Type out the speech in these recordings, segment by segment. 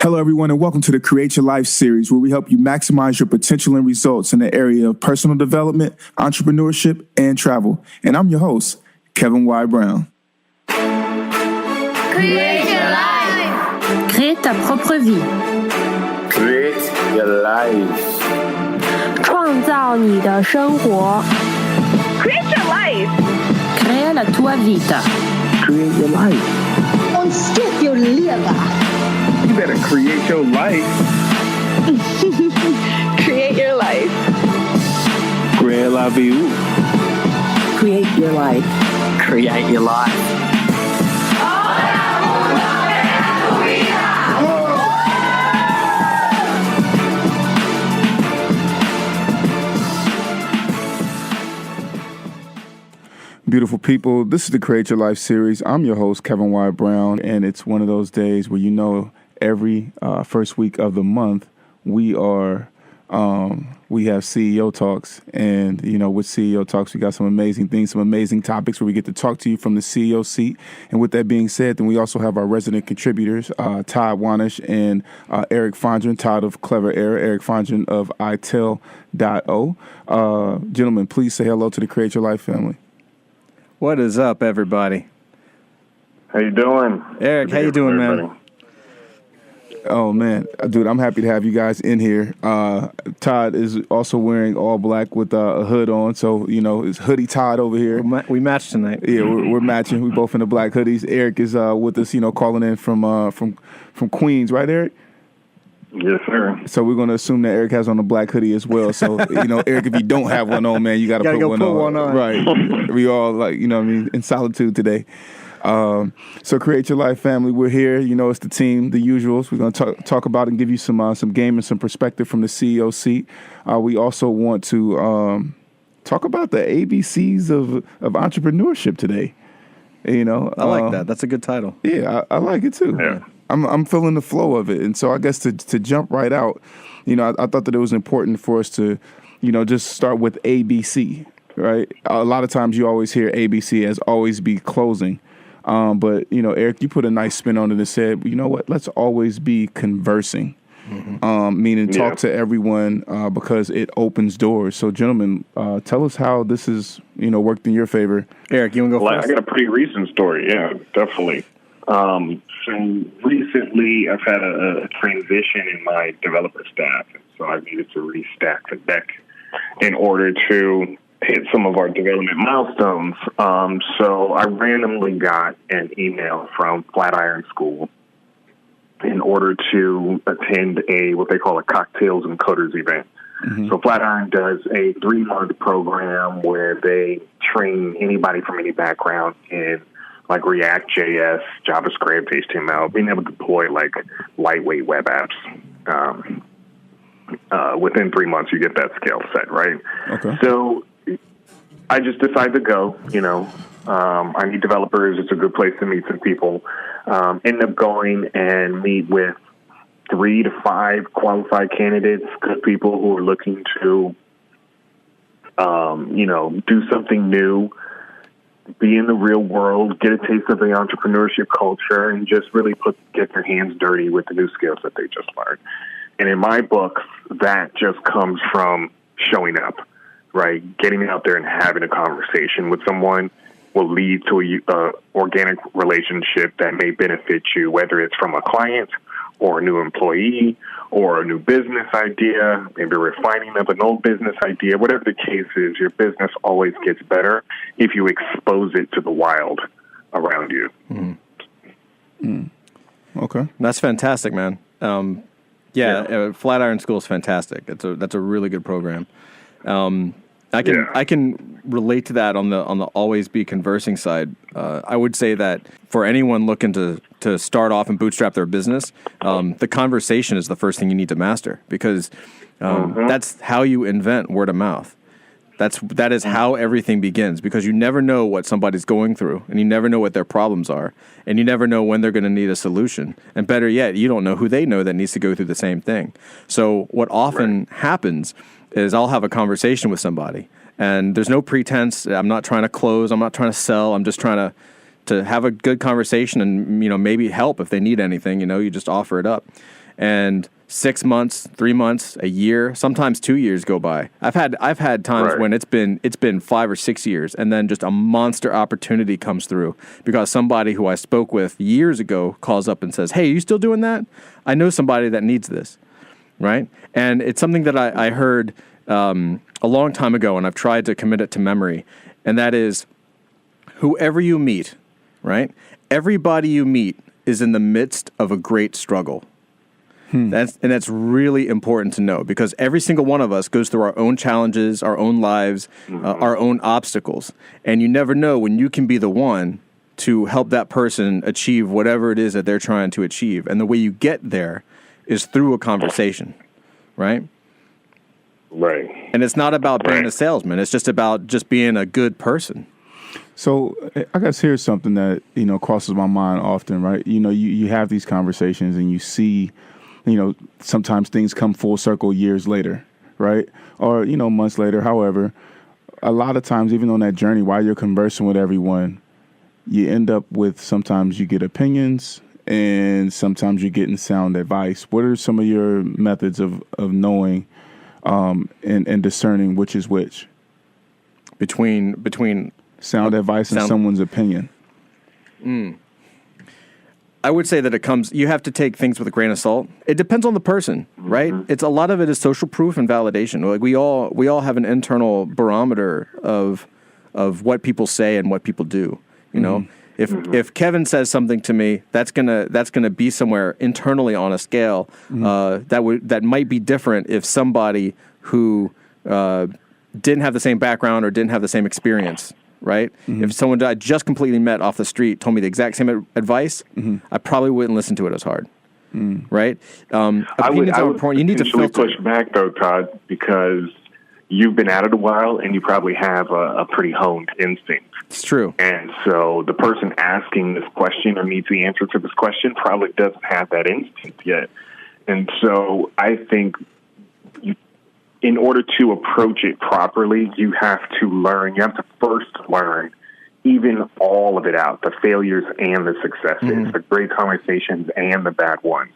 Hello, everyone, and welcome to the Create Your Life series, where we help you maximize your potential and results in the area of personal development, entrepreneurship, and travel. And I'm your host, Kevin Y. Brown. Create your life. Crée ta propre vie. Create your life. 创造你的生活。 Create your life. Crea la tua vita. Create your life. Ontstop your lever. You better create your life. Create your life. Create la vie. Create your life. Create your life. Beautiful people, this is the Create Your Life series. I'm your host, Kevin Y. Brown, and it's one of those days where every first week of the month we have CEO talks, and with CEO talks we got some amazing things, some amazing topics where we get to talk to you from the CEO seat. And with that being said, then we also have our resident contributors, Todd, Wahnish, and Eric Fondren. Todd of Clever Air, Eric Fondren of itel.o. Gentlemen, please say hello to the Create Your Life family. What is up, everybody? How you doing? Eric, how you doing, man? Oh, man. Dude, I'm happy to have you guys in here. Todd is also wearing all black with a hood on, so, it's Hoodie Todd over here. We matched tonight. Yeah, we're matching. We're both in the black hoodies. Eric is with us, calling in from Queens, right, Eric? Yes, sir. So we're going to assume that Eric has on a black hoodie as well. So, Eric, if you don't have one on, man, you got to put one on. Right. We all, in solitude today. So Create Your Life family, we're here. It's the team, the usuals. We're going to talk about and give you some game and some perspective from the CEO seat. We also want to talk about the ABCs of entrepreneurship today. I like that. That's a good title. Yeah, I like it too. Yeah. I'm feeling the flow of it. And so I guess to jump right out, I thought that it was important for us to, just start with ABC, right? A lot of times you always hear ABC as always be closing. But, Eric, you put a nice spin on it and said, you know what, let's always be conversing, meaning talk to everyone because it opens doors. So, gentlemen, tell us how this has, worked in your favor. Eric, you want to go first? I got a pretty recent story. Yeah, definitely. So recently I've had a transition in my developer staff. So I needed to restack the deck in order to hit some of our development milestones. So I randomly got an email from Flatiron School in order to attend what they call a Cocktails and Coders event. Mm-hmm. So Flatiron does a 3-month program where they train anybody from any background in like React, JS, JavaScript, HTML, being able to deploy like lightweight web apps. Within 3 months, you get that skill set, right? Okay. So I just decided to go. I need developers. It's a good place to meet some people. End up going and meet with 3 to 5 qualified candidates, good people who are looking to, do something new, be in the real world, get a taste of the entrepreneurship culture, and just really get their hands dirty with the new skills that they just learned. And in my book, that just comes from showing up, right? Getting out there and having a conversation with someone will lead to a organic relationship that may benefit you, whether it's from a client or a new employee or a new business idea, maybe refining of an old business idea. Whatever the case is, your business always gets better if you expose it to the wild around you. Okay. That's fantastic, man. Flatiron School is fantastic. That's a really good program. I can relate to that on the always be conversing side. I would say that for anyone looking to start off and bootstrap their business, the conversation is the first thing you need to master, because that's how you invent word of mouth. That is how everything begins, because you never know what somebody's going through, and you never know what their problems are, and you never know when they're going to need a solution. And better yet, you don't know who they know that needs to go through the same thing. So what often happens is I'll have a conversation with somebody, and there's no pretense. I'm not trying to close. I'm not trying to sell. I'm just trying to have a good conversation and, maybe help if they need anything. You just offer it up. and 6 months, 3 months, a year, sometimes 2 years go by. I've had times Right. when it's been 5 or 6 years, and then just a monster opportunity comes through because somebody who I spoke with years ago calls up and says, "Hey, are you still doing that? I know somebody that needs this." Right? And it's something that I heard a long time ago, and I've tried to commit it to memory, and that is, whoever you meet, right? Everybody you meet is in the midst of a great struggle. That's really important to know, because every single one of us goes through our own challenges, our own lives, our own obstacles. And you never know when you can be the one to help that person achieve whatever it is that they're trying to achieve. And the way you get there is through a conversation, right? Right. And it's not about being Right. a salesman. It's just about just being a good person. So I guess here's something that, crosses my mind often, right? You have these conversations and you see, sometimes things come full circle years later, right? Or, months later. However, a lot of times, even on that journey, while you're conversing with everyone, you end up with, sometimes you get opinions and sometimes you're getting sound advice. What are some of your methods of knowing and discerning which is which? Between Sound advice and someone's opinion. I would say that you have to take things with a grain of salt. It depends on the person, right? It's a lot of it is social proof and validation. Like we all have an internal barometer of what people say and what people do. You know, if Kevin says something to me, that's gonna be somewhere internally on a scale that might be different if somebody who didn't have the same background or didn't have the same experience. Right? If someone I just completely met off the street told me the exact same advice, I probably wouldn't listen to it as hard. Right? I would important. You need to filter. push back though, Todd, because you've been at it a while and you probably have a pretty honed instinct. It's true. And so the person asking this question or needs the answer to this question probably doesn't have that instinct yet. And so I think in order to approach it properly, you have to first learn even all of it out, the failures and the successes, the great conversations and the bad ones.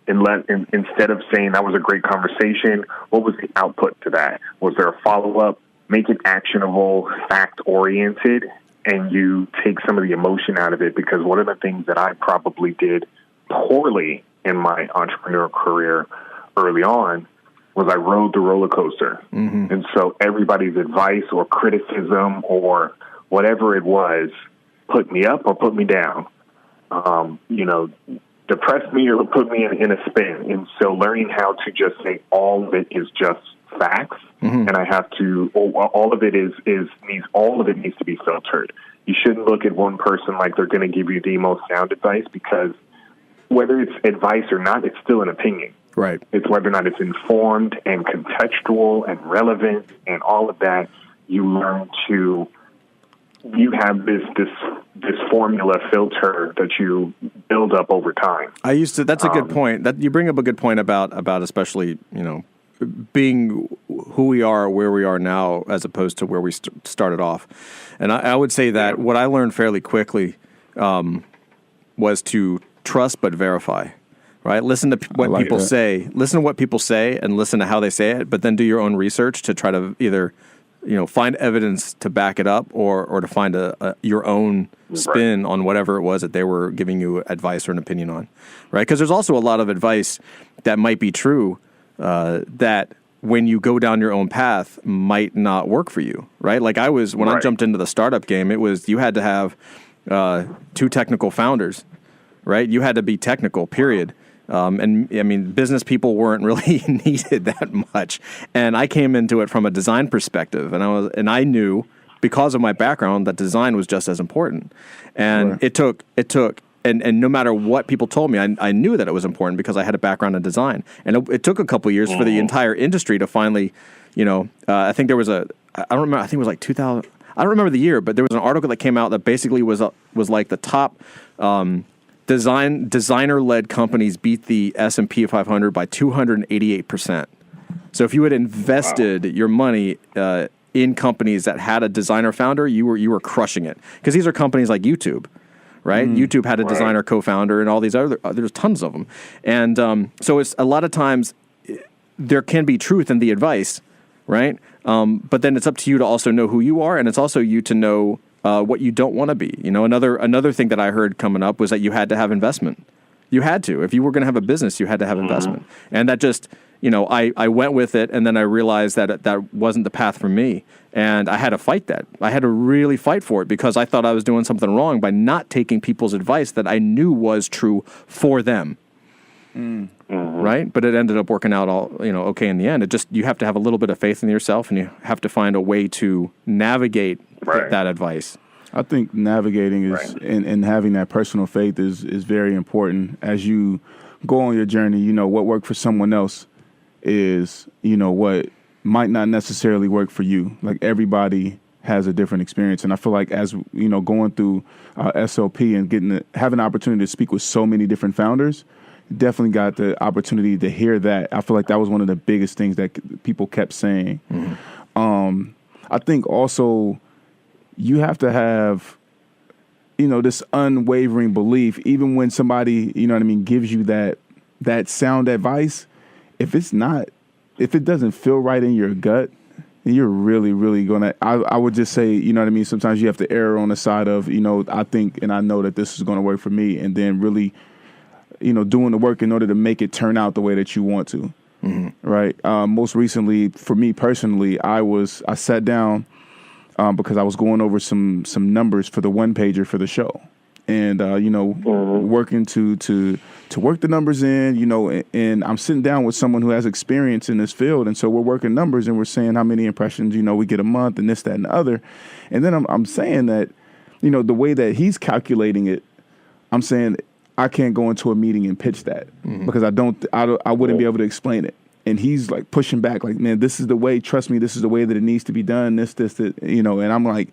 And instead of saying that was a great conversation, what was the output to that? Was there a follow-up? Make it actionable, fact-oriented, and you take some of the emotion out of it, because one of the things that I probably did poorly in my entrepreneur career early on was I rode the roller coaster. And so everybody's advice or criticism or whatever it was put me up or put me down, depressed me or put me in a spin. And so learning how to just say all of it is just facts, and I have to, all of it needs to be filtered. You shouldn't look at one person like they're going to give you the most sound advice, because whether it's advice or not, it's still an opinion. Right. It's whether or not it's informed and contextual and relevant and all of that. You have this formula filter that you build up over time. That's a good point. That you bring up a good point about especially, being who we are, where we are now, as opposed to where we started off. And I would say that what I learned fairly quickly was to trust but verify. Right? Listen to what people say. Listen to what people say and listen to how they say it, but then do your own research to try to either, find evidence to back it up or to find your own spin on whatever it was that they were giving you advice or an opinion on. Right? Because there's also a lot of advice that might be true that when you go down your own path might not work for you. Right? Like when I jumped into the startup game, you had to have 2 technical founders. Right? You had to be technical, period. And I mean, business people weren't really needed that much. And I came into it from a design perspective, and I knew, because of my background, that design was just as important. And it took, and no matter what people told me, I knew that it was important because I had a background in design. And it took a couple of years for the entire industry to finally, I think there was I don't remember, I think it was like 2000. I don't remember the year, but there was an article that came out that basically was like the top, designer-led companies beat the S&P 500 by 288%. So if you had invested your money in companies that had a designer founder, you were crushing it. Because these are companies like YouTube, right? YouTube had a designer co-founder and all these other, there's tons of them. And so it's a lot of times there can be truth in the advice, right? But then it's up to you to also know who you are, and it's also you to know what you don't want to be. You know, another thing that I heard coming up was that you had to have investment. You had to. If you were going to have a business, you had to have investment. And that just, you know, I went with it, and then I realized that that wasn't the path for me. And I had to fight that. I had to really fight for it because I thought I was doing something wrong by not taking people's advice that I knew was true for them. Right? But it ended up working out all, you know, okay in the end. It just, you have to have a little bit of faith in yourself, and you have to find a way to navigate that advice. I think navigating is and having that personal faith is very important as you go on your journey. You know, what worked for someone else is, you know, what might not necessarily work for you. Like, everybody has a different experience. And I feel like, as you know, going through SOP and having the opportunity to speak with so many different founders, definitely got the opportunity to hear that. I feel like that was one of the biggest things that people kept saying. I think also you have to have, you know, this unwavering belief, even when somebody, you know what I mean, gives you that sound advice. If it doesn't feel right in your gut, you're really, really gonna. I would just say, you know what I mean. Sometimes you have to err on the side of, you know, I think and I know that this is going to work for me, and then really, you know, doing the work in order to make it turn out the way that you want to. Right. Most recently, for me personally, I sat down because I was going over some numbers for the one pager for the show. And, you know, working to work the numbers in, you know, and I'm sitting down with someone who has experience in this field. And so we're working numbers and we're saying how many impressions, you know, we get a month and this, that, and the other. And then I'm saying that, you know, the way that he's calculating it, I'm saying I can't go into a meeting and pitch that because I wouldn't be able to explain it. And he's like pushing back, like, man, this is the way, trust me, this is the way that it needs to be done, that, you know, and I'm like,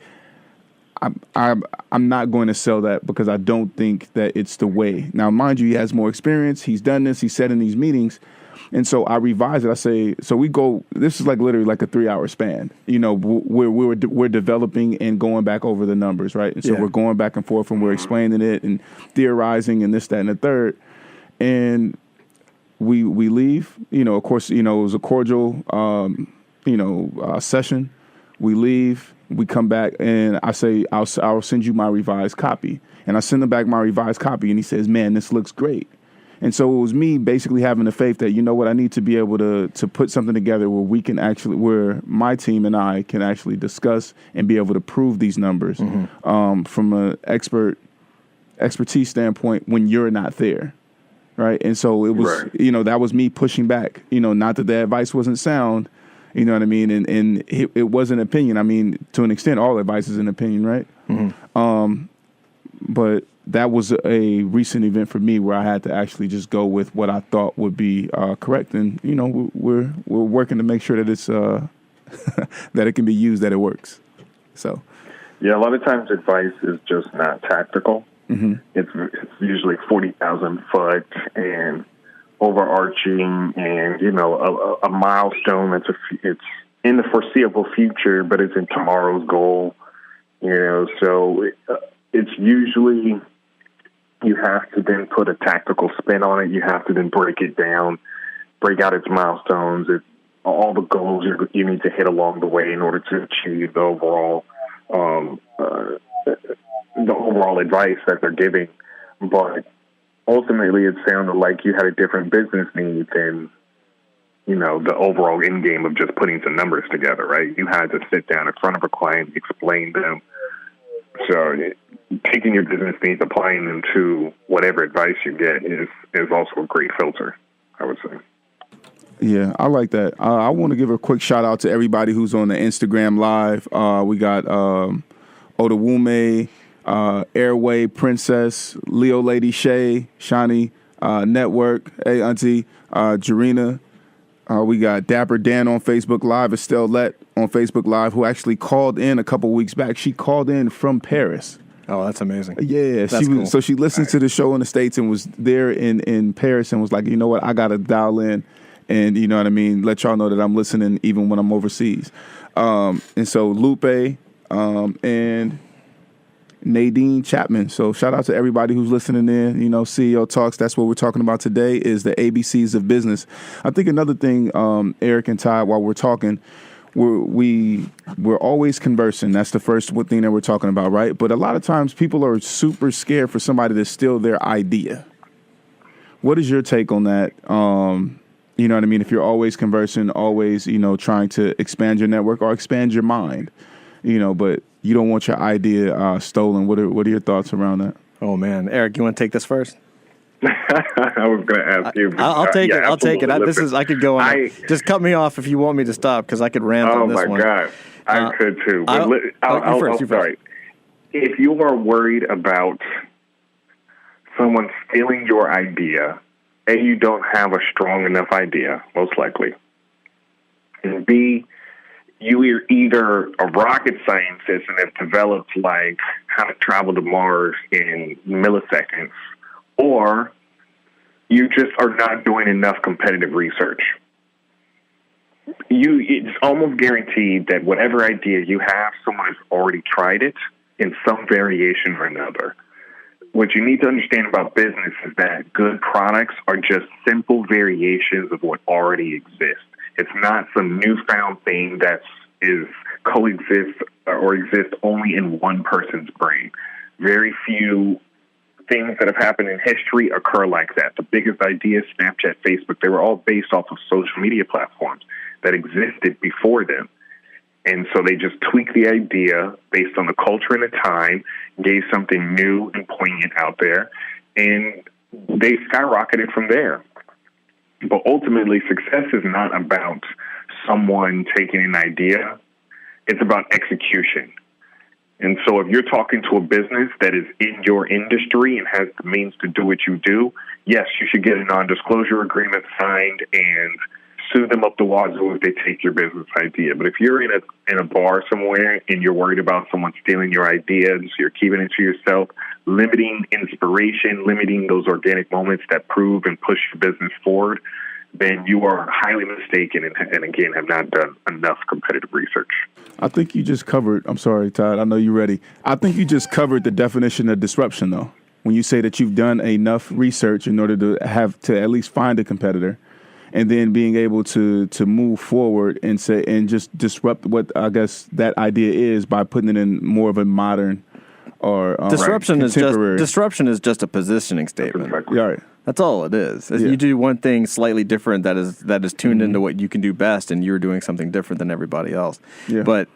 I'm not going to sell that because I don't think that it's the way. Now, mind you, he has more experience. He's done this. He's said in these meetings. And so I revise it. I say, so we go, this is like literally like a 3-hour span. You know, we're developing and going back over the numbers, right? And so we're going back and forth and we're explaining it and theorizing and this, that, and the third. And we leave, you know, of course, you know, it was a cordial, session. We leave, we come back, and I say, I'll send you my revised copy. And I send him back my revised copy, and he says, man, this looks great. And so it was me basically having the faith that, you know what, I need to be able to put something together where we can actually, where my team and I can actually discuss and be able to prove these numbers from an expertise standpoint when you're not there. Right. And so it was, you know, that was me pushing back, you know, not that the advice wasn't sound, you know what I mean? And it was an opinion. I mean, to an extent, all advice is an opinion, right? But that was a recent event for me where I had to actually just go with what I thought would be correct. And, you know, we're working to make sure that it's that it can be used, that it works. So. Yeah, a lot of times advice is just not tactical. It's usually 40,000 foot and overarching, and you know, a milestone it's in the foreseeable future, but it's in tomorrow's goal. You know, so it's usually you have to then put a tactical spin on it. You have to then break it down, break out its milestones, all the goals you need to hit along the way in order to achieve the overall advice that they're giving. But ultimately, it sounded like you had a different business need than, you know, the overall end game of just putting some numbers together, right? You had to sit down in front of a client, explain them. So taking your business needs, applying them to whatever advice you get is also a great filter, I would say. Yeah, I like that. I want to give a quick shout out to everybody who's on the Instagram Live. We got Odawume, Airway Princess, Leo Lady Shay, Shani, Network, hey Auntie, Jarena. We got Dapper Dan on Facebook Live, Estelle Lett on Facebook Live, who actually called in a couple weeks back. She called in from Paris. Oh, that's amazing. Yeah, that's cool. So she listened to the show in the States and was there in Paris and was like, you know what, I got to dial in and, you know what I mean, let y'all know that I'm listening even when I'm overseas. And so Lupe and Nadine Chapman. So shout out to everybody who's listening in. You know, CEO Talks, that's what we're talking about today, is the ABCs of business. I think another thing, Eric and Todd, while we're talking, we're always conversing. That's the first thing that we're talking about, right? But a lot of times people are super scared for somebody to steal their idea. What is your take on that? You know what I mean? If you're always conversing, always, you know, trying to expand your network or expand your mind, you know, but you don't want your idea stolen. What are your thoughts around that? Oh man, Eric, you want to take this first? I was going to ask you. I'll take it. Yeah, I'll take it. listen, I could go on. Just cut me off if you want me to stop, because I could rant on this one. Oh my God, I could too. But you sorry. If you are worried about someone stealing your idea, A, you don't have a strong enough idea, most likely, and B, you are either a rocket scientist and have developed like how to travel to Mars in milliseconds, or you just are not doing enough competitive research. It's almost guaranteed that whatever idea you have, someone has already tried it in some variation or another. What you need to understand about business is that good products are just simple variations of what already exists. It's not some newfound thing that coexists or exists only in one person's brain. Very few things that have happened in history occur like that. The biggest ideas, Snapchat, Facebook, they were all based off of social media platforms that existed before them. And so they just tweaked the idea based on the culture and the time, gave something new and poignant out there, and they skyrocketed from there. But ultimately, success is not about someone taking an idea. It's about execution. And so if you're talking to a business that is in your industry and has the means to do what you do, yes, you should get a non-disclosure agreement signed and sue them up the wazoo if they take your business idea. But if you're in a bar somewhere and you're worried about someone stealing your ideas, you're keeping it to yourself, limiting inspiration, limiting those organic moments that prove and push your business forward, then you are highly mistaken and again, have not done enough competitive research. I think you just covered, I'm sorry, Todd, I know you're ready. I think you just covered the definition of disruption, though. When you say that you've done enough research in order to have to at least find a competitor, and then being able to move forward and just disrupt what I guess that idea is by putting it in more of a modern or disruption is just a positioning statement. Exactly. Yeah, right. That's all it is. Yeah. You do one thing slightly different that is tuned into what you can do best, and you're doing something different than everybody else. Yeah. But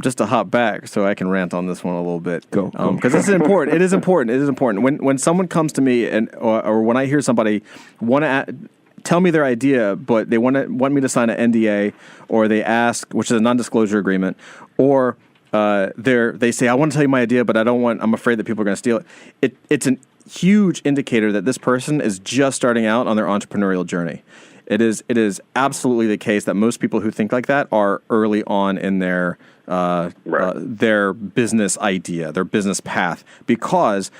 just to hop back, so I can rant on this one a little bit, because it's important. It is important. When someone comes to me or when I hear somebody want to tell me their idea, but they want me to sign an NDA, or they ask, which is a non-disclosure agreement, or they say, I want to tell you my idea, but I'm afraid that people are going to steal it. It's a huge indicator that this person is just starting out on their entrepreneurial journey. It is absolutely the case that most people who think like that are early on in their business idea, their business path, because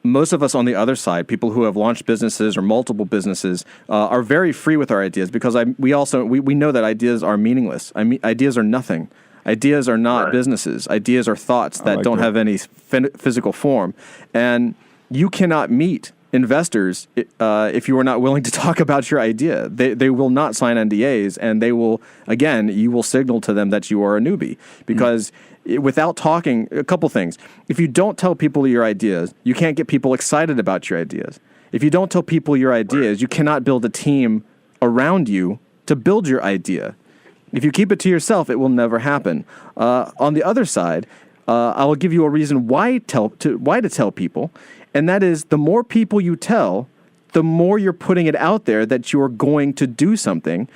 most of us on the other side, people who have launched businesses or multiple businesses, are very free with our ideas, because we know that ideas are meaningless. I mean, ideas are nothing. Ideas are not businesses. Ideas are thoughts that don't have any physical form. And you cannot meet investors if you are not willing to talk about your idea. They will not sign NDAs, and you will signal to them that you are a newbie, because without talking, a couple things. If you don't tell people your ideas, you can't get people excited about your ideas. If you don't tell people your ideas, you cannot build a team around you to build your idea. If you keep it to yourself, it will never happen. On the other side, I will give you a reason why to tell people, and that is, the more people you tell, the more you're putting it out there that you're going to do something.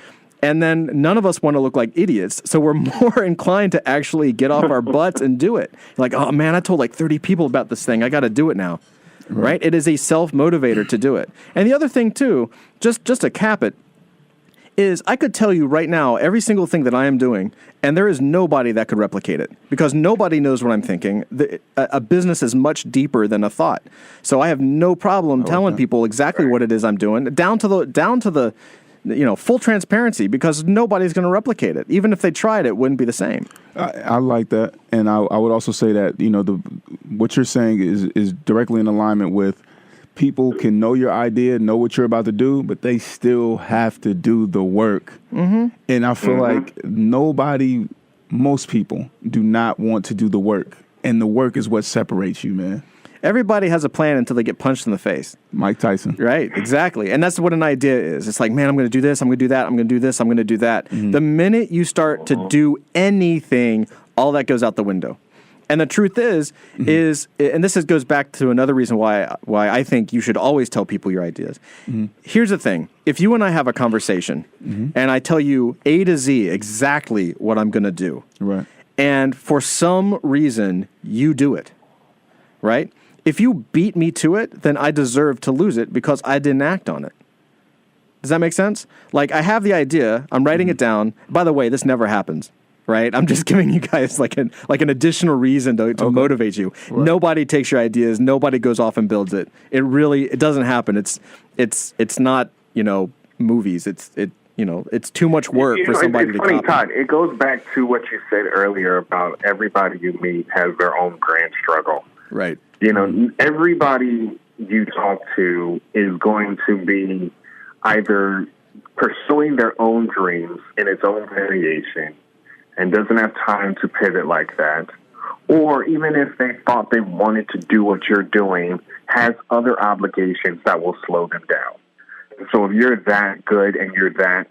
And then none of us want to look like idiots, so we're more inclined to actually get off our butts and do it. Like, oh man, I told like 30 people about this thing. I got to do it now, right? It is a self-motivator to do it. And the other thing too, just to cap it, is I could tell you right now every single thing that I am doing, and there is nobody that could replicate it, because nobody knows what I'm thinking. A business is much deeper than a thought, so I have no problem telling people exactly what it is I'm doing, down to the full transparency, because nobody's going to replicate it. Even if they tried, it wouldn't be the same. I like that, and I would also say that what you're saying is directly in alignment with people can know your idea, know what you're about to do, but they still have to do the work. Mm-hmm. And I feel like most people do not want to do the work, and the work is what separates you, man. Everybody has a plan until they get punched in the face. Mike Tyson. Right, exactly. And that's what an idea is. It's like, man, I'm going to do this, I'm going to do that, I'm going to do this, I'm going to do that. Mm-hmm. The minute you start to do anything, all that goes out the window. And the truth is, and this goes back to another reason why I think you should always tell people your ideas. Mm-hmm. Here's the thing. If you and I have a conversation, and I tell you A to Z exactly what I'm going to do, right, and for some reason you do it, right? If you beat me to it, then I deserve to lose it because I didn't act on it. Does that make sense? Like, I have the idea, I'm writing it down. By the way, this never happens, right? I'm just giving you guys like an additional reason to motivate you. Right. Nobody takes your ideas. Nobody goes off and builds it. It doesn't happen. It's not, movies. It's too much work for somebody to copy. It's funny, Todd. It goes back to what you said earlier about everybody you meet has their own grand struggle. Right. Everybody you talk to is going to be either pursuing their own dreams in its own variation and doesn't have time to pivot like that, or even if they thought they wanted to do what you're doing, has other obligations that will slow them down. So if you're that good and you're that,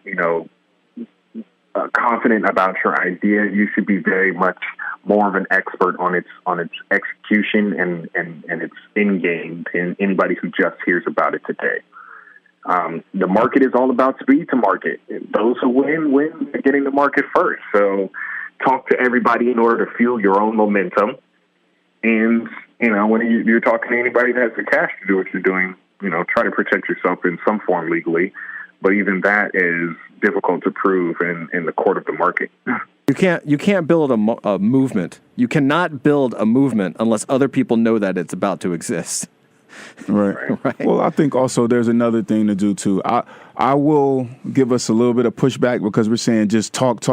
confident about your idea, you should be very much more of an expert on its execution and its end game than anybody who just hears about it today. The market is all about speed to market. Those who win at getting the market first. So talk to everybody in order to fuel your own momentum. And, when you're talking to anybody that has the cash to do what you're doing, try to protect yourself in some form legally. But even that is difficult to prove in the court of the market. You can't build a movement. You cannot build a movement unless other people know that it's about to exist. Right. Well, I think also there's another thing to do too. I will give us a little bit of pushback because we're saying just talk.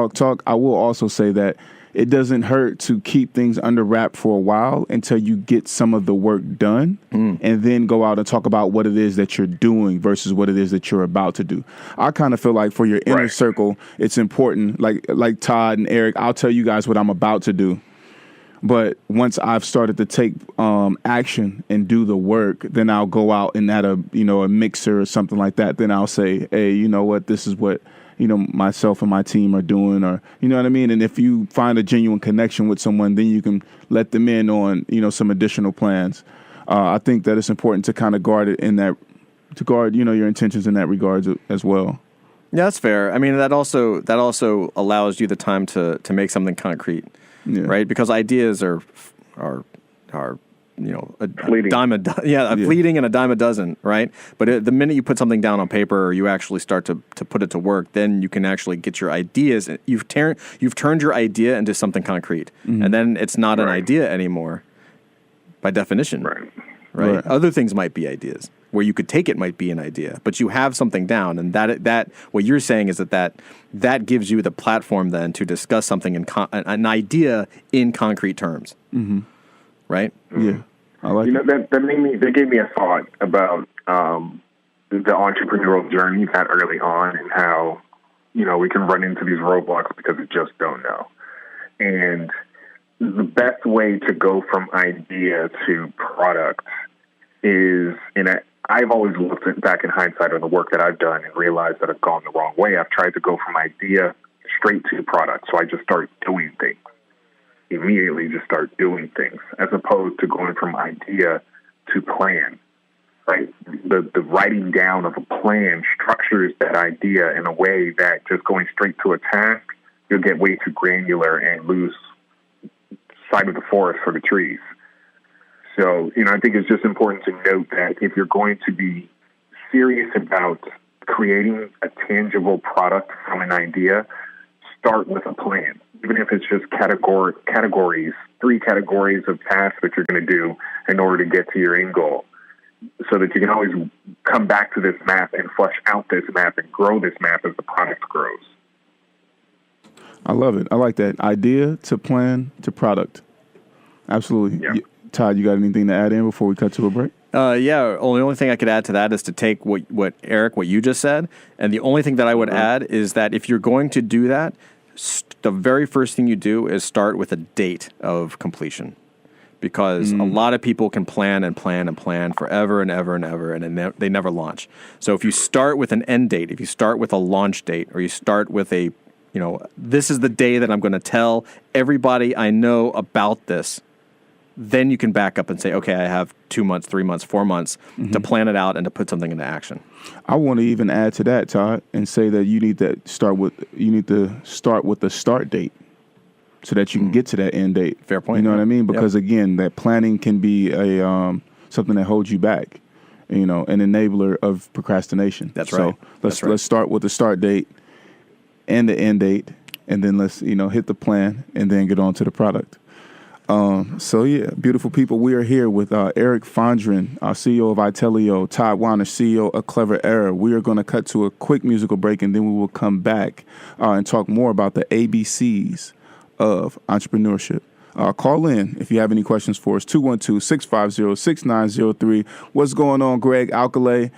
I will also say that it doesn't hurt to keep things under wrap for a while until you get some of the work done and then go out and talk about what it is that you're doing versus what it is that you're about to do. I kind of feel like for your inner circle, it's important. Like Todd and Eric, I'll tell you guys what I'm about to do. But once I've started to take action and do the work, then I'll go out and at a mixer or something like that. Then I'll say, hey, you know what? This is what myself and my team are doing, or you know what I mean. And if you find a genuine connection with someone, then you can let them in on some additional plans. I think that it's important to kind of guard it your intentions in that regard as well. Yeah, that's fair. I mean, that also allows you the time to make something concrete. Yeah. Right, because ideas are fleeting. Fleeting and a dime a dozen, right? But the minute you put something down on paper or you actually start to put it to work, then you can actually get your ideas. You've turned your idea into something concrete, and then it's not an idea anymore, by definition. Right. Other things might be ideas. Where you could take it might be an idea, but you have something down, and that what you're saying is that gives you the platform then to discuss something an idea in concrete terms, right? Yeah, I like that gave me a thought about the entrepreneurial journey that early on, and how we can run into these roadblocks because we just don't know, and the best way to go from idea to product is I've always looked back in hindsight on the work that I've done and realized that I've gone the wrong way. I've tried to go from idea straight to product. So I just start doing things. Immediately just start doing things, as opposed to going from idea to plan, right? The writing down of a plan structures that idea in a way that just going straight to a task, you'll get way too granular and lose sight of the forest for the trees. So, I think it's just important to note that if you're going to be serious about creating a tangible product from an idea, start with a plan. Even if it's just categories, 3 categories of tasks that you're going to do in order to get to your end goal. so that you can always come back to this map and flesh out this map and grow this map as the product grows. I love it. I like that. Idea to plan to product. Absolutely. Yeah. Todd, you got anything to add in before we cut to a break? The only thing I could add to that is to take what you just said, and the only thing that I would add is that if you're going to do that, the very first thing you do is start with a date of completion, because a lot of people can plan and plan and plan forever and ever and ever, and they never launch. So if you start with an end date, if you start with a launch date, or you start with a, this is the day that I'm going to tell everybody I know about this, then you can back up and say, okay, I have 2 months, 3 months, 4 months to plan it out and to put something into action. I want to even add to that, Todd, and say that you need to start with the start date so that you can get to that end date. Fair point. You know what I mean? Because again, that planning can be a something that holds you back. An enabler of procrastination. That's right. So let's start with the start date and the end date, and then let's hit the plan and then get on to the product. Beautiful people, we are here with Eric Fondren, CEO of Itelio, Todd Wahnish, CEO of Clever Era. We are going to cut to a quick musical break, and then we will come back and talk more about the ABCs of entrepreneurship. Call in if you have any questions for us, 212-650-6903. What's going on, Greg Alcalay?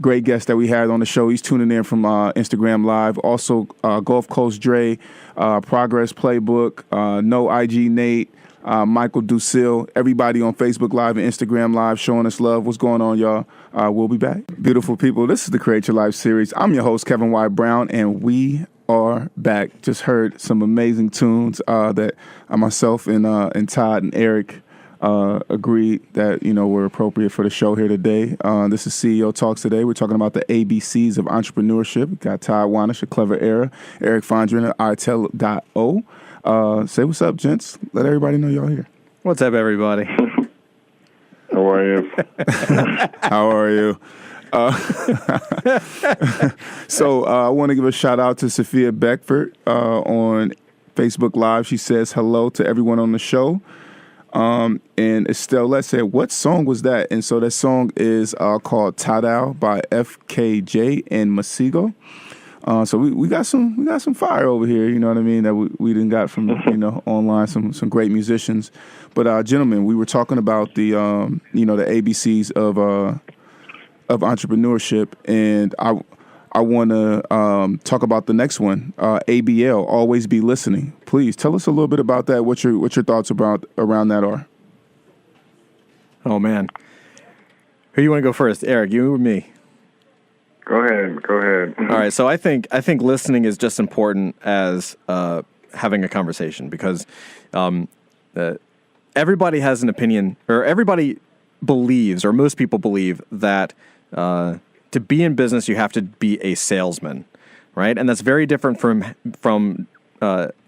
Great guest that we had on the show. He's tuning in from Instagram Live. Also, Gulf Coast Dre, Progress Playbook, No IG Nate, Michael Ducille, everybody on Facebook Live and Instagram Live showing us love. What's going on, y'all? We'll be back. Beautiful people, this is the Create Your Life series. I'm your host, Kevin Y. Brown, and we are back. Just heard some amazing tunes that myself and Todd and Eric agreed that were appropriate for the show here today. This is CEO Talks today. We're talking about the ABCs of entrepreneurship. We got Todd Wahnish of Clever Era, Eric Fondren of itel.o. Say what's up, gents. Let everybody know y'all here. What's up, everybody? How are you? How are you? So I want to give a shout out to Sophia Beckford on Facebook Live. She says hello to everyone on the show. And Estelle, let's say, what song was that? And so that song is called Tadao by FKJ and Masigo. So we got some fire over here, you know what I mean, that we didn't got from online, some great musicians. But gentlemen, we were talking about the the ABCs of entrepreneurship, and I want to talk about the next one, ABL, always be listening. Please tell us a little bit about that. What your thoughts around that are? Oh man, who you want to go first, Eric? You or me? Go ahead. All right. So I think listening is just important as having a conversation, because everybody has an opinion, or everybody believes, or most people believe that to be in business, you have to be a salesman, right? And that's very different from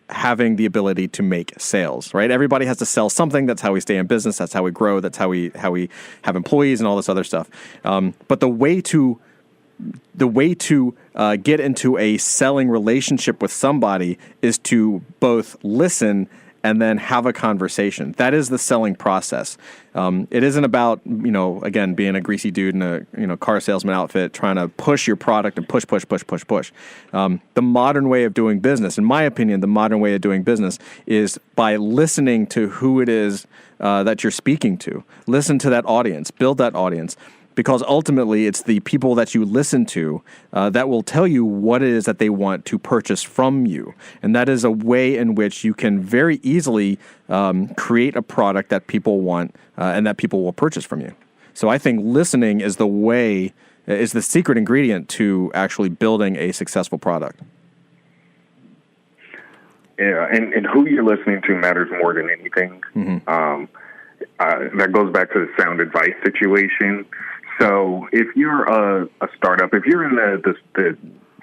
having the ability to make sales, right? Everybody has to sell something. That's how we stay in business. That's how we grow. That's how we have employees and all this other stuff. But the way to get into a selling relationship with somebody is to both listen and then have a conversation. That is the selling process. It isn't about, again, being a greasy dude in a car salesman outfit trying to push your product and push. The modern way of doing business, in my opinion, is by listening to who it is that you're speaking to. Listen to that audience, build that audience. Because ultimately, it's the people that you listen to that will tell you what it is that they want to purchase from you. And that is a way in which you can very easily create a product that people want and that people will purchase from you. So I think listening is the secret ingredient to actually building a successful product. Yeah, and who you're listening to matters more than anything. Mm-hmm. That goes back to the sound advice situation. So if you're a startup, if you're in the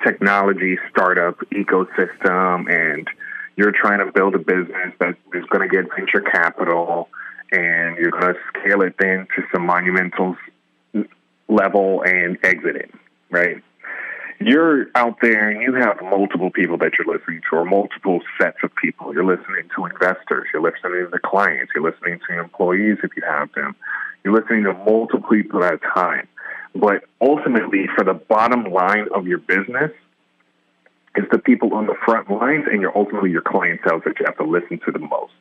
technology startup ecosystem and you're trying to build a business that is going to get venture capital and you're going to scale it then to some monumental level and exit it, right? You're out there and you have multiple people that you're listening to, or multiple sets of people. You're listening to investors. You're listening to clients. You're listening to employees if you have them. You're listening to multiple people at a time. But ultimately, for the bottom line of your business, it's the people on the front lines and ultimately your clientele that you have to listen to the most.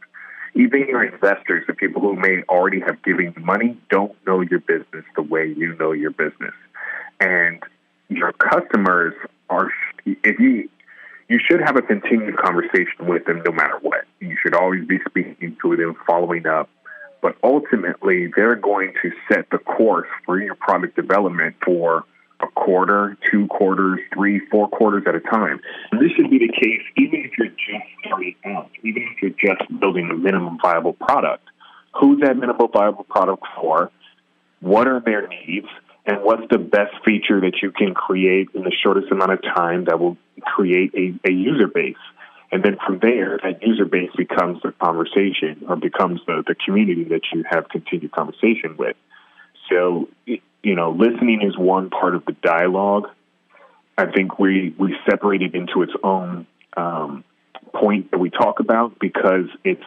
Even your investors, the people who may already have given you money, don't know your business the way you know your business. And your customers you should have a continued conversation with them no matter what. You should always be speaking to them, following up. But ultimately, they're going to set the course for your product development for a quarter, 2 quarters, 3, 4 quarters at a time. And this should be the case even if you're just starting out, even if you're just building a minimum viable product. Who's that minimum viable product for? What are their needs? And what's the best feature that you can create in the shortest amount of time that will create a user base? And then from there, that user base becomes the conversation or becomes the community that you have continued conversation with. So, listening is one part of the dialogue. I think we separate it into its own point that we talk about because it's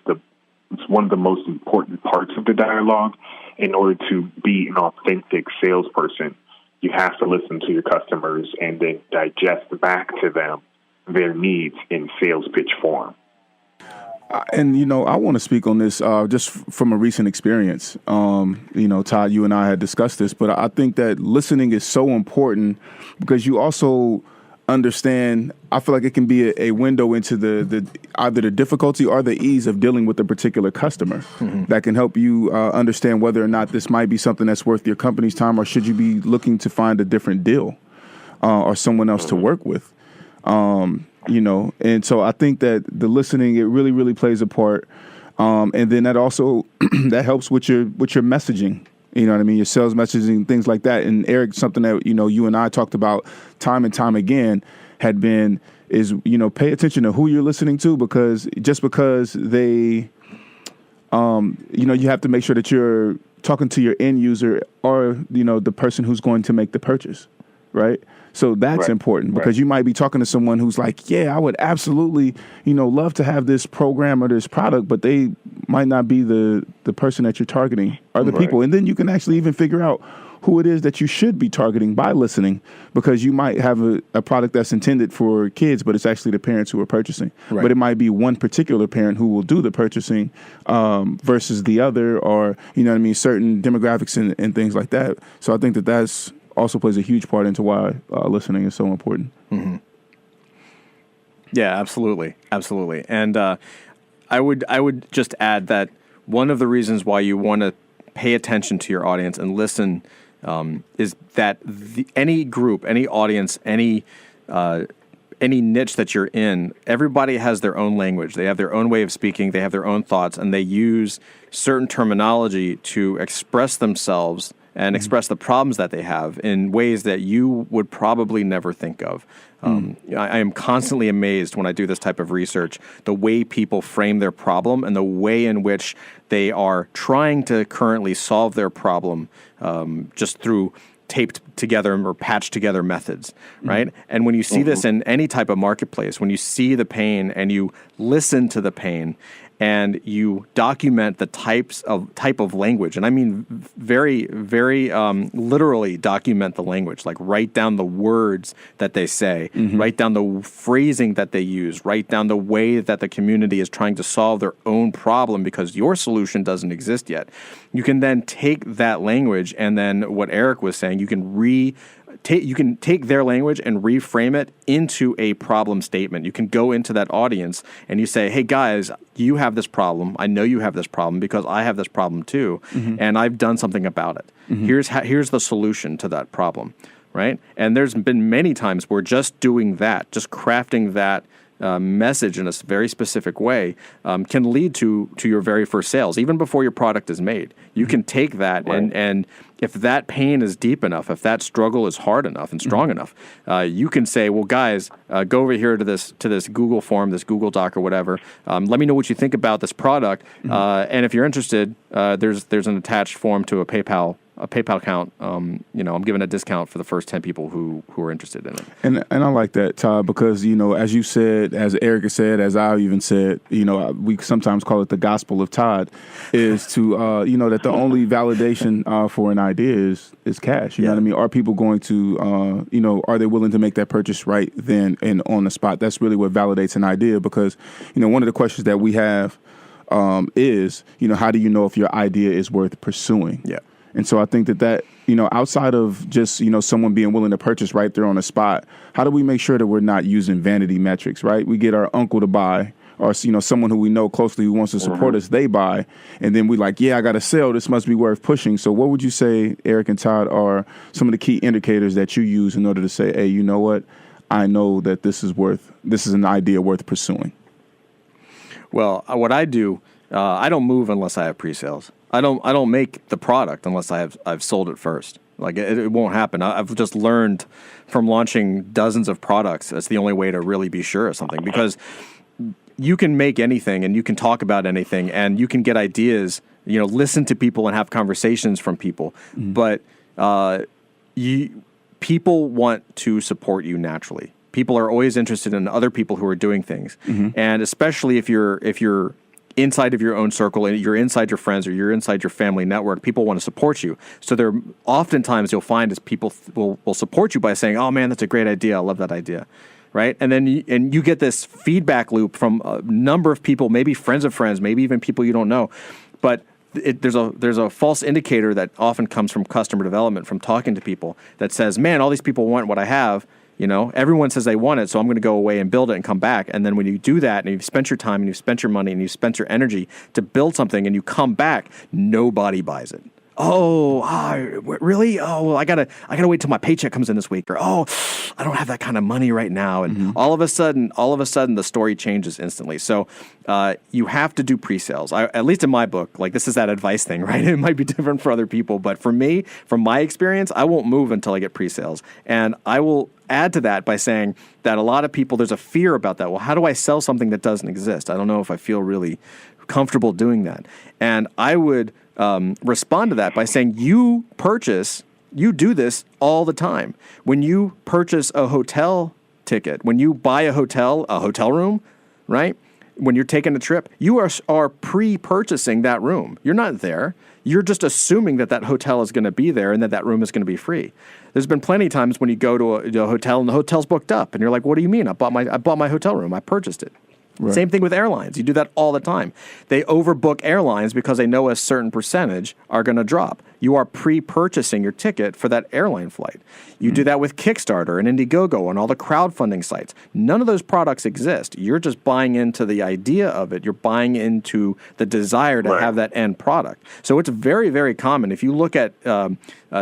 one of the most important parts of the dialogue. In order to be an authentic salesperson, you have to listen to your customers and then digest back to them their needs in sales pitch form. And, I want to speak on this just from a recent experience. Todd, you and I had discussed this, but I think that listening is so important because you also understand, I feel like it can be a window into the either the difficulty or the ease of dealing with a particular customer that can help you understand whether or not this might be something that's worth your company's time or should you be looking to find a different deal or someone else to work with. And so I think that the listening, it really, really plays a part. And then that also, that helps with your messaging, you know what I mean? Your sales messaging, things like that. And Eric, something that, you and I talked about time and time again is pay attention to who you're listening to because just because they, you have to make sure that you're talking to your end user or, the person who's going to make the purchase, right? So that's important because you might be talking to someone who's like, yeah, I would absolutely, love to have this program or this product, but they might not be the person that you're targeting or the people. And then you can actually even figure out who it is that you should be targeting by listening because you might have a product that's intended for kids, but it's actually the parents who are purchasing. Right. But it might be one particular parent who will do the purchasing versus the other or, certain demographics and things like that. So I think that that's also plays a huge part into why listening is so important. Mm-hmm. Yeah, absolutely. Absolutely. And I would just add that one of the reasons why you want to pay attention to your audience and listen is that any group, any audience, any niche that you're in, everybody has their own language. They have their own way of speaking. They have their own thoughts, and they use certain terminology to express themselves and express the problems that they have in ways that you would probably never think of. I am constantly amazed when I do this type of research, the way people frame their problem and the way in which they are trying to currently solve their problem just through taped together or patched together methods, right? And when you see this in any type of marketplace, when you see the pain and you listen to the pain and you document the type of language, and I mean very, very literally document the language, like write down the words that they say, write down the phrasing that they use, write down the way that the community is trying to solve their own problem because your solution doesn't exist yet. You can then take that language and then what Eric was saying, you can take their language and reframe it into a problem statement. You can go into that audience and you say, hey guys, you have this problem. I know you have this problem because I have this problem too. And I've done something about it. Here's the solution to that problem, right? And there's been many times where just doing that, just crafting that message in a very specific way can lead to your very first sales, even before your product is made. You can take that and if that pain is deep enough, if that struggle is hard enough and strong enough, you can say, well, guys, go over here to this Google form, this Google Doc or whatever. Let me know what you think about this product. And if you're interested, there's an attached form to a PayPal a PayPal account, I'm giving a discount for the first 10 people who are interested in it. And I like that, Todd, because, as you said, as Erica said, as I even said, we sometimes call it the gospel of Todd, is to, that the only validation for an idea is cash. You know what I mean? Are people going to, are they willing to make that purchase right then and on the spot? That's really what validates an idea, because, one of the questions that we have is, how do you know if your idea is worth pursuing? Yeah. And so I think that, outside of just, someone being willing to purchase right there on the spot, how do we make sure that we're not using vanity metrics, right? We get our uncle to buy, or, someone who we know closely who wants to support us, they buy. And then we like, I got to sell. This must be worth pushing. So what would you say, Eric and Todd, are some of the key indicators that you use in order to say, hey, you know what? I know that this is an idea worth pursuing. Well, what I do, I don't move unless I have pre-sales. I don't make the product unless I've sold it first. Like it won't happen. I've just learned from launching dozens of products. That's the only way to really be sure of something, because you can make anything and you can talk about anything and you can get ideas. Listen to people and have conversations from people, but people want to support you naturally. People are always interested in other people who are doing things, and especially if you're inside of your own circle and you're inside your friends or you're inside your family network, people want to support you. So there, oftentimes you'll find is people will support you by saying, "Oh man, that's a great idea. I love that idea." Right? And then you get this feedback loop from a number of people, maybe friends of friends, maybe even people you don't know. But there's a false indicator that often comes from customer development, from talking to people, that says, "Man, all these people want what I have. Everyone says they want it, so I'm going to go away and build it and come back." And then when you do that, and you've spent your time and you've spent your money and you've spent your energy to build something, and you come back, nobody buys it. Really? Oh, well, I gotta wait till my paycheck comes in this week, or I don't have that kind of money right now. And all of a sudden, the story changes instantly. So you have to do pre-sales. At least in my book, like this is that advice thing, right? It might be different for other people, but for me, from my experience, I won't move until I get pre-sales, and I will add to that by saying that a lot of people, there's a fear about that. Well, how do I sell something that doesn't exist? I don't know if I feel really comfortable doing that. And I would respond to that by saying, you do this all the time. When you purchase a hotel ticket, when you buy a hotel room, right? When you're taking a trip, you are pre-purchasing that room. You're not there. You're just assuming that hotel is going to be there and that room is going to be free. There's been plenty of times when you go to a hotel and the hotel's booked up, and you're like, "What do you mean? I bought my hotel room. I purchased it." Right. Same thing with airlines. You do that all the time. They overbook airlines because they know a certain percentage are going to drop. You are pre-purchasing your ticket for that airline flight. You do that with Kickstarter and Indiegogo and all the crowdfunding sites. None of those products exist. You're just buying into the idea of it. You're buying into the desire to have that end product. So it's very, very common. If you look at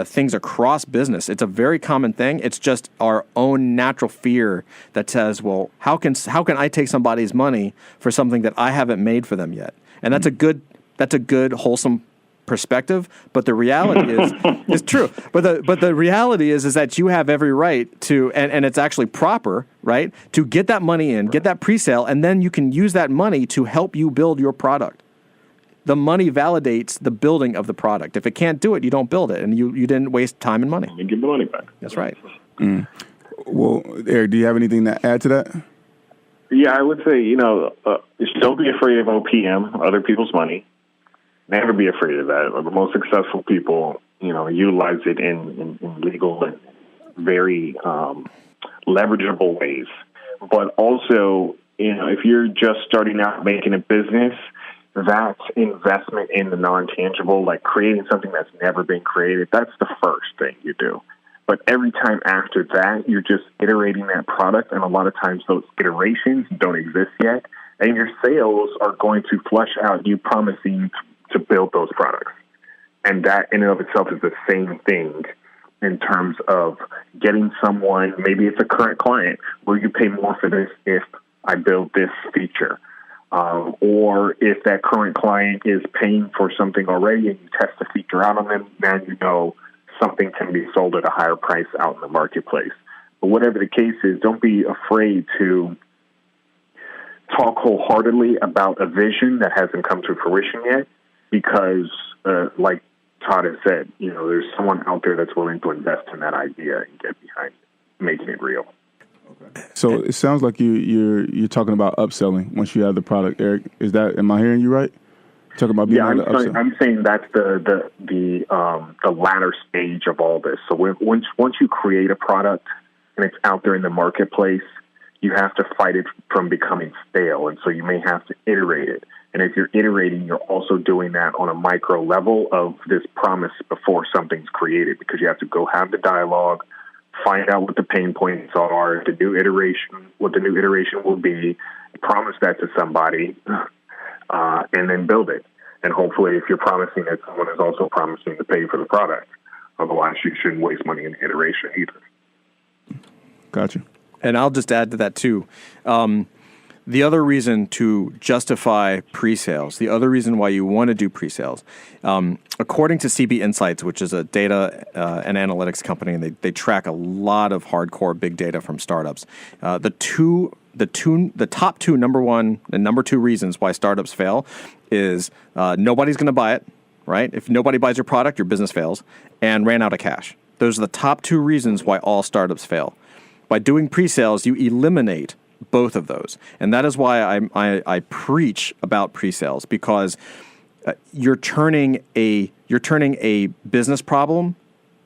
things across business, it's a very common thing. It's just our own natural fear that says, well, how can I take somebody's money for something that I haven't made for them yet? And that's a good wholesome perspective, but the reality is it's true. But the reality is that you have every right to, and it's actually proper, right, to get that money in, get that pre-sale, and then you can use that money to help you build your product. The money validates the building of the product. If it can't do it, you don't build it, and you didn't waste time and money. You give the money back. That's right. Well, Eric, do you have anything to add to that? Yeah, I would say, don't be afraid of OPM, other people's money. Never be afraid of that. The most successful people, utilize it in legal and very leverageable ways. But also, if you're just starting out making a business, that's investment in the non-tangible, like creating something that's never been created. That's the first thing you do. But every time after that, you're just iterating that product, and a lot of times those iterations don't exist yet, and your sales are going to flush out you promising to build those products. And that in and of itself is the same thing in terms of getting someone, maybe it's a current client, will you pay more for this if I build this feature? Or if that current client is paying for something already and you test the feature out on them, then something can be sold at a higher price out in the marketplace. But whatever the case is, don't be afraid to talk wholeheartedly about a vision that hasn't come to fruition yet, because like Todd has said, there's someone out there that's willing to invest in that idea and get behind it, making it real. So it sounds like you're talking about upselling once you have the product, Eric. Am I hearing you right? Talking about being able to upsell. I'm saying that's the latter stage of all this. So once you create a product and it's out there in the marketplace, you have to fight it from becoming stale, and so you may have to iterate it. And if you're iterating, you're also doing that on a micro level of this promise before something's created, because you have to go have the dialogue, find out what the pain points are, what the new iteration will be, promise that to somebody, and then build it. And hopefully, if you're promising it, someone is also promising to pay for the product. Otherwise, you shouldn't waste money in iteration either. Gotcha. And I'll just add to that too. The other reason to justify pre-sales, the other reason why you want to do pre-sales, according to CB Insights, which is a data and analytics company, and they track a lot of hardcore big data from startups. The top two, number one and number two reasons why startups fail is nobody's going to buy it, right? If nobody buys your product, your business fails, and ran out of cash. Those are the top two reasons why all startups fail. By doing pre-sales, you eliminate both of those. And that is why I preach about pre-sales, because you're turning a business problem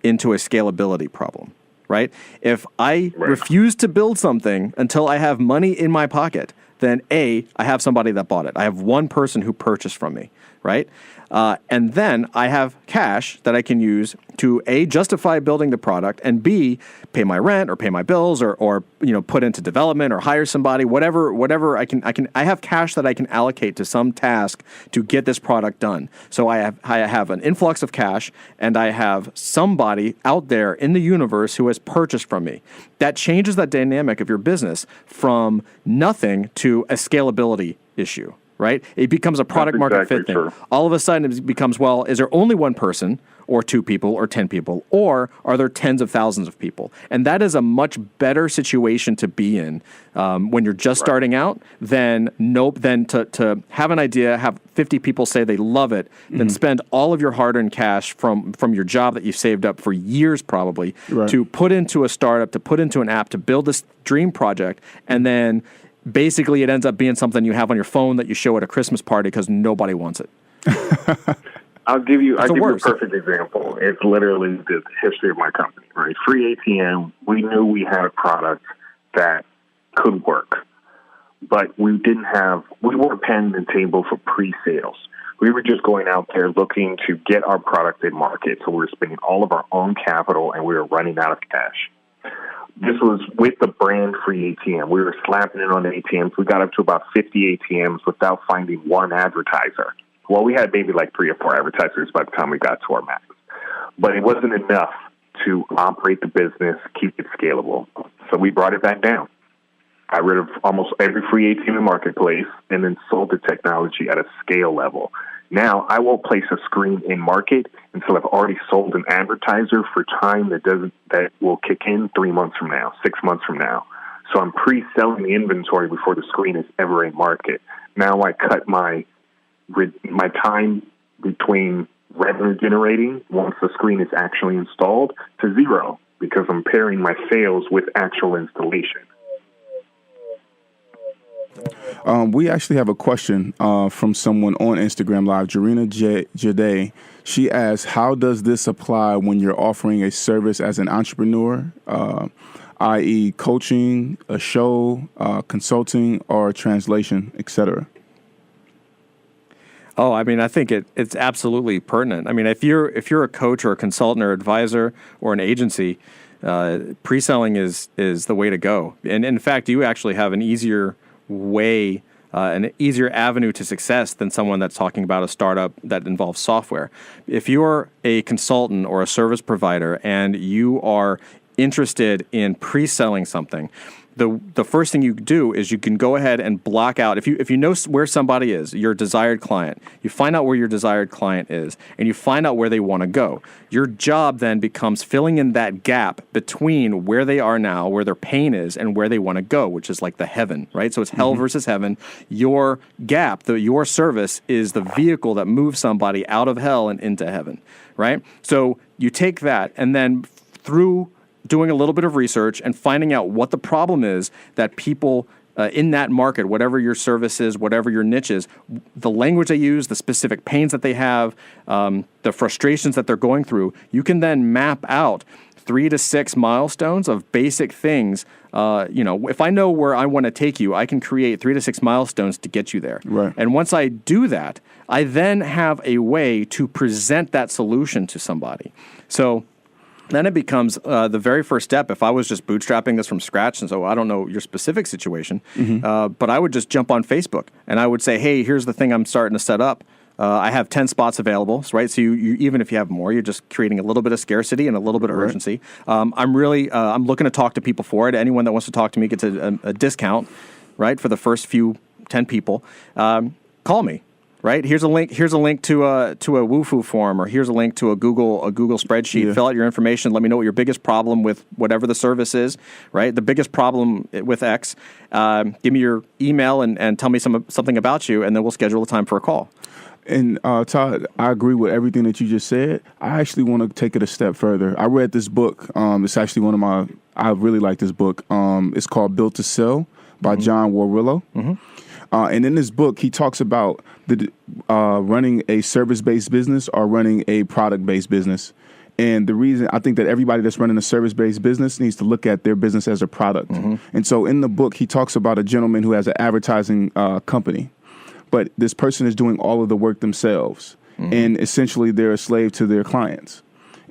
into a scalability problem, right? If I refuse to build something until I have money in my pocket, then I have somebody that bought it. I have one person who purchased from me, right? And then I have cash that I can use to A, justify building the product, and B, pay my rent or pay my bills or put into development or hire somebody, whatever I have cash that I can allocate to some task to get this product done. So I have an influx of cash, and I have somebody out there in the universe who has purchased from me. That changes that dynamic of your business from nothing to a scalability issue. Right? It becomes a product market fit thing. All of a sudden it becomes, well, is there only one person or two people or 10 people, or are there tens of thousands of people? And that is a much better situation to be in when you're just starting out than to have an idea, have 50 people say they love it, then spend all of your hard-earned cash from your job that you've saved up for years probably to put into a startup, to put into an app, to build this dream project, and then basically it ends up being something you have on your phone that you show at a Christmas party because nobody wants it. I'll give you a perfect example. It's literally the history of my company, right? Free ATM, we knew we had a product that could work, but we weren't penning the table for pre-sales. We were just going out there looking to get our product in market. So we were spending all of our own capital and we were running out of cash. This was with the brand free ATM. We were slapping it on the ATMs. We got up to about 50 ATMs without finding one advertiser. Well, we had maybe like 3 or 4 advertisers by the time we got to our max. But it wasn't enough to operate the business, keep it scalable. So we brought it back down. Got rid of almost every free ATM in the marketplace and then sold the technology at a scale level. Now, I won't place a screen in market until I've already sold an advertiser for time that will kick in 3 months from now, 6 months from now. So I'm pre-selling the inventory before the screen is ever in market. Now I cut my time between revenue generating once the screen is actually installed to 0 because I'm pairing my sales with actual installation. We actually have a question from someone on Instagram Live, Jarena Jade. She asks, how does this apply when you're offering a service as an entrepreneur, i.e. coaching, a show, consulting, or translation, etc.? Oh, I mean, I think it's absolutely pertinent. I mean, if you're a coach or a consultant or advisor or an agency, pre-selling is the way to go. And in fact, you actually have an easier way, an easier avenue to success than someone that's talking about a startup that involves software. If you're a consultant or a service provider and you are interested in pre-selling something, the first thing you do is you can go ahead and block out, if you know where somebody is, your desired client, you find out where your desired client is, and you find out where they want to go. Your job then becomes filling in that gap between where they are now, where their pain is, and where they want to go, which is like the heaven, right? So it's hell versus heaven. Your gap, your service is the vehicle that moves somebody out of hell and into heaven, right? So you take that, and then through doing a little bit of research and finding out what the problem is that people in that market, whatever your service is, whatever your niche is, the language they use, the specific pains that they have, the frustrations that they're going through, you can then map out 3 to 6 milestones of basic things. If I know where I want to take you, I can create 3 to 6 milestones to get you there. Right. And once I do that, I then have a way to present that solution to somebody. So then it becomes the very first step. If I was just bootstrapping this from scratch, and so I don't know your specific situation, but I would just jump on Facebook and I would say, hey, here's the thing I'm starting to set up. I have 10 spots available, right? So you even if you have more, you're just creating a little bit of scarcity and a little bit of urgency. I'm looking to talk to people for it. Anyone that wants to talk to me gets a discount, right, for the first 10 people. Call me. Right? Here's a link to a Wufoo form, or here's a link to a Google spreadsheet. Yeah. Fill out your information. Let me know what your biggest problem with whatever the service is. Right? The biggest problem with X. Give me your email and tell me something about you, and then we'll schedule a time for a call. And Todd, I agree with everything that you just said. I actually want to take it a step further. I read this book. It's actually I really like this book. It's called Built to Sell by John Warrillow. And in this book, he talks about running a service-based business or running a product-based business. And the reason I think that everybody that's running a service-based business needs to look at their business as a product. And so in the book, he talks about a gentleman who has an advertising company, but this person is doing all of the work themselves. And essentially they're a slave to their clients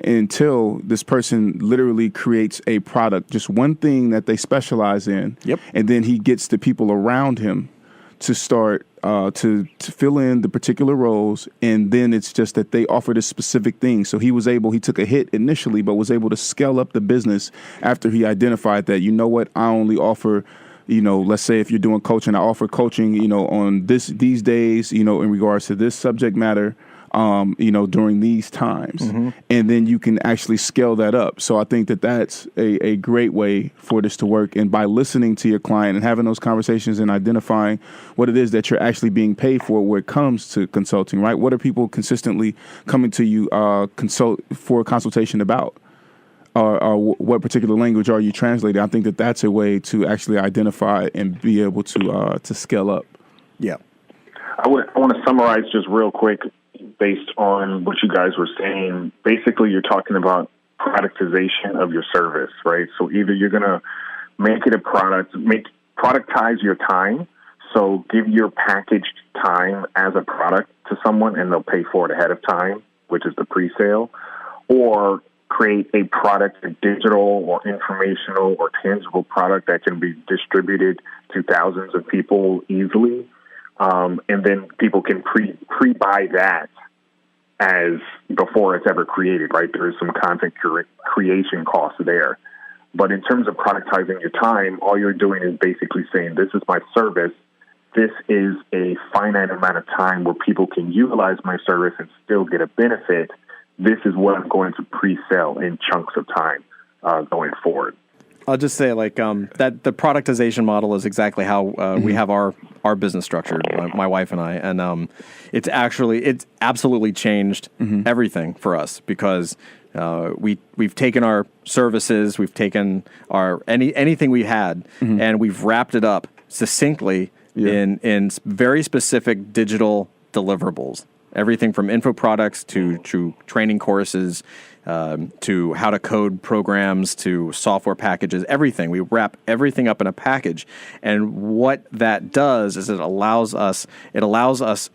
until this person literally creates a product, just one thing that they specialize in. Yep. And then he gets the people around him to start to fill in the particular roles, and then it's just that they offer this specific thing. So he took a hit initially, but was able to scale up the business after he identified that, I only offer, let's say if you're doing coaching, I offer coaching, on these days, in regards to this subject matter, during these times. And then you can actually scale that up. So I think that that's a great way for this to work. And by listening to your client and having those conversations and identifying what it is that you're actually being paid for when it comes to consulting, right? What are people consistently coming to you for a consultation about? Or what particular language are you translating? I think that that's a way to actually identify and be able to scale up. Yeah. I want to summarize just real quick based on what you guys were saying. Basically, you're talking about productization of your service, right? So either you're going to make it a product, productize your time. So give your packaged time as a product to someone and they'll pay for it ahead of time, which is the pre-sale, or create a product, a digital or informational or tangible product that can be distributed to thousands of people easily. And then people can pre-buy that as before it's ever created, right? There is some content creation costs there. But in terms of productizing your time, all you're doing is basically saying, this is my service. This is a finite amount of time where people can utilize my service and still get a benefit. This is what I'm going to pre-sell in chunks of time going forward. I'll just say that the productization model is exactly how we have our business structured, my wife and I, and it's absolutely changed everything for us because we've taken our services, we've taken our anything we had, and we've wrapped it up succinctly in very specific digital deliverables. Everything from info products to training courses, to how to code programs, to software packages, everything. We wrap everything up in a package. And what that does is it allows us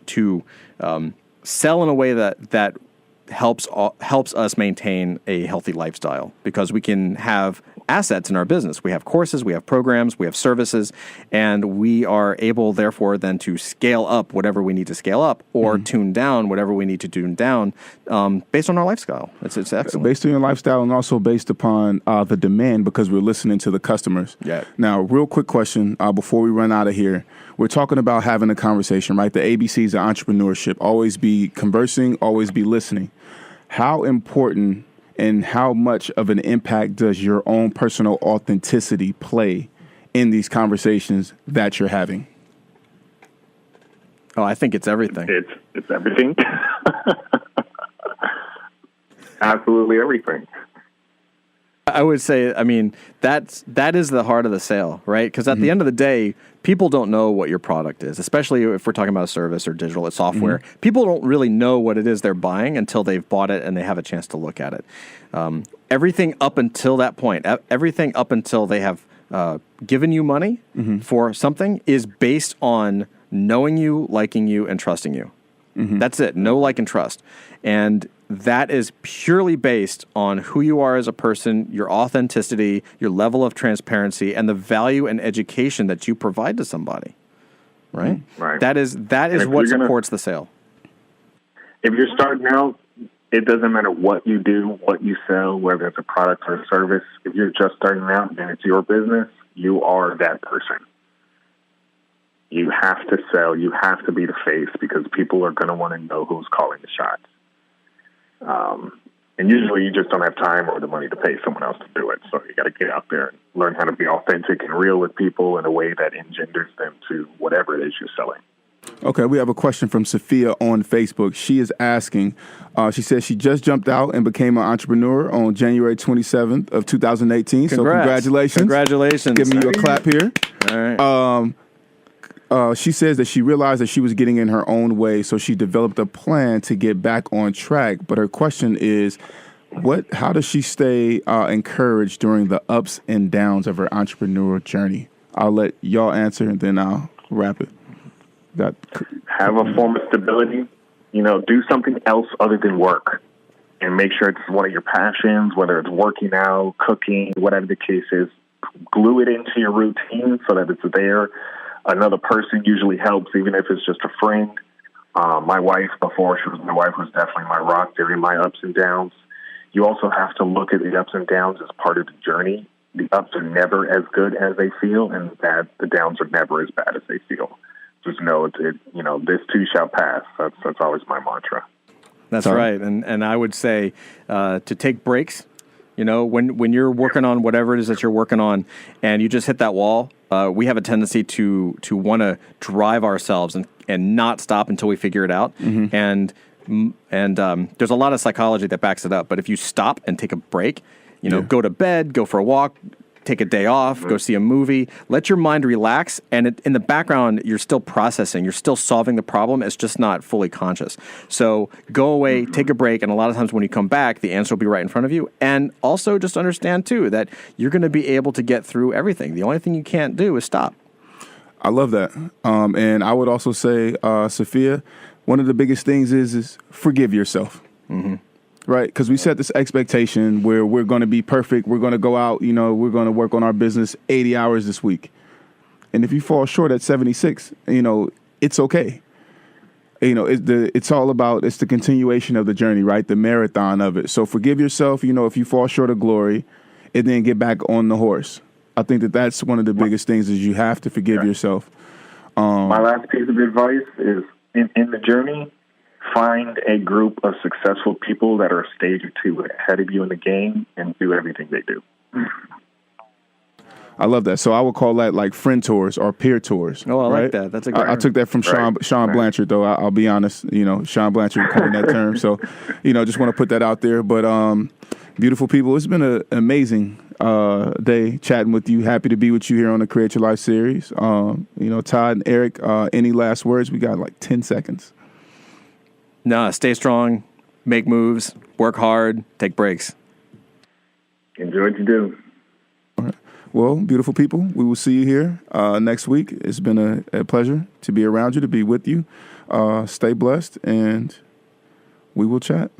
to sell in a way that helps us maintain a healthy lifestyle, because we can have assets in our business. We have courses, we have programs, we have services, and we are able, therefore, then to scale up whatever we need to scale up or tune down whatever we need to tune down based on our lifestyle. It's excellent. Based on your lifestyle and also based upon the demand, because we're listening to the customers. Yeah. Now, real quick question before we run out of here. We're talking about having a conversation, right? The ABCs of entrepreneurship. Always be conversing, always be listening. How important and how much of an impact does your own personal authenticity play in these conversations that you're having? Oh, I think it's everything. It's everything. Absolutely everything. I would say, I mean, that is the heart of the sale, right? Because at the end of the day, people don't know what your product is, especially if we're talking about a service or digital software. People don't really know what it is they're buying until they've bought it and they have a chance to look at it. Everything up until that point, everything up until they have given you money for something is based on knowing you, liking you, and trusting you. That's it. Know, like, and trust. And that is purely based on who you are as a person, your authenticity, your level of transparency, and the value and education that you provide to somebody. Right? Right. That is what supports the sale. If you're starting out, it doesn't matter what you do, what you sell, whether it's a product or a service. If you're just starting out and it's your business, you are that person. You have to sell. You have to be the face because people are going to want to know who's calling the shots. And usually you just don't have time or the money to pay someone else to do it. So you got to get out there and learn how to be authentic and real with people in a way that engenders them to whatever it is you're selling. Okay, we have a question from Sophia on Facebook. She is asking, she says she just jumped out and became an entrepreneur on January 27th of 2018. Congrats. So congratulations. Congratulations. Giving you a clap here. All right. She says that she realized that she was getting in her own way, so she developed a plan to get back on track. But her question is, how does she stay encouraged during the ups and downs of her entrepreneurial journey? I'll let y'all answer, and then I'll wrap it. Have a form of stability. Do something else other than work, and make sure it's one of your passions, whether it's working out, cooking, whatever the case is. Glue it into your routine so that it's there. Another person usually helps, even if it's just a friend. My wife, before she was my wife, was definitely my rock during my ups and downs. You also have to look at the ups and downs as part of the journey. The ups are never as good as they feel, and the downs are never as bad as they feel. Just know this too shall pass. That's always my mantra. That's right. And I would say to take breaks. When you're working on whatever it is that you're working on and you just hit that wall, we have a tendency to want to drive ourselves and not stop until we figure it out. And there's a lot of psychology that backs it up. But if you stop and take a break, go to bed, go for a walk, take a day off, go see a movie, let your mind relax. And in the background, you're still processing. You're still solving the problem. It's just not fully conscious. So go away, take a break. And a lot of times when you come back, the answer will be right in front of you. And also just understand, too, that you're going to be able to get through everything. The only thing you can't do is stop. I love that. And I would also say, Sophia, one of the biggest things is forgive yourself. Right, because we set this expectation where we're going to be perfect. We're going to go out, we're going to work on our business 80 hours this week. And if you fall short at 76, it's okay. It's all about, it's the continuation of the journey, right? The marathon of it. So forgive yourself, if you fall short of glory, and then get back on the horse. I think that's one of the biggest things is you have to forgive yourself. My last piece of advice is in the journey, find a group of successful people that are a stage or two ahead of you in the game and do everything they do. I love that. So I would call that like friend tours or peer tours. Oh, I right? like that. That's a great I took that from Sean Blanchard, though. I'll be honest. Sean Blanchard coined that term. So, just want to put that out there. But beautiful people, it's been an amazing day chatting with you. Happy to be with you here on the Create Your Life series. Todd and Eric, any last words? We got like 10 seconds. No, stay strong, make moves, work hard, take breaks. Enjoy what you do. All right. Well, beautiful people, we will see you here next week. It's been a pleasure to be around you, to be with you. Stay blessed, and we will chat.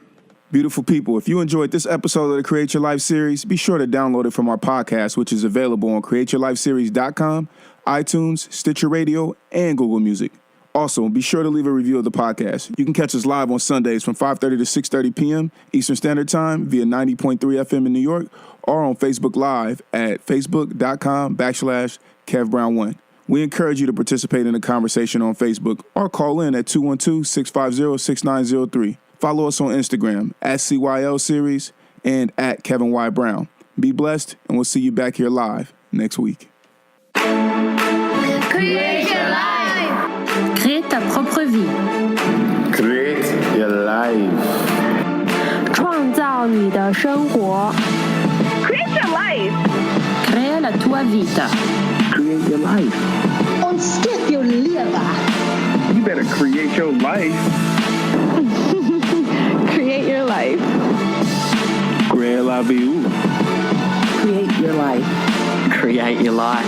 Beautiful people, if you enjoyed this episode of the Create Your Life series, be sure to download it from our podcast, which is available on createyourlifeseries.com, iTunes, Stitcher Radio, and Google Music. Also, be sure to leave a review of the podcast. You can catch us live on Sundays from 5:30 to 6:30 p.m. Eastern Standard Time via 90.3 FM in New York or on Facebook Live at facebook.com/KevBrown1. We encourage you to participate in the conversation on Facebook or call in at 212-650-6903. Follow us on Instagram at CYLS Series and at Kevin Y. Brown. Be blessed, and we'll see you back here live next week. Create your life. Crée ta propre vie. Create your life. 创造你的生活。 Create your life. Crea la tua vita. Create your life. Und skip your liver. You better create your life. Create your life. Create la vie. Create your life. Create your life.